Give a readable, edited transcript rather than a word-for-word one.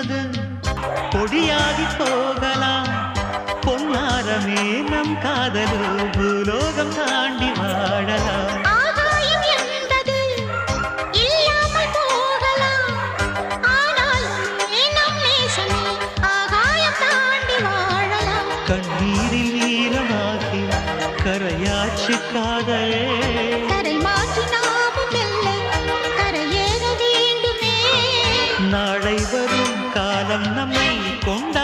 என்பது பொடியாகி போகலாம். பொன்னாரமே நம் காதலோ பூலோகம் தாண்டி வாழலாம். ஆகாயம் என்பது இல்லாமல் போகலாம். ஆனால் நம் நேசமே ஆகாயம் தாண்டி வாழலாம். கண்ணீரில் ஈரமாகி கரையாட்சி காதலே, கரை மாற்றி நாமும் வெல்ல கரையேற வேண்டுமே. நாளை வரும் காலம் நம்மை கொண்ட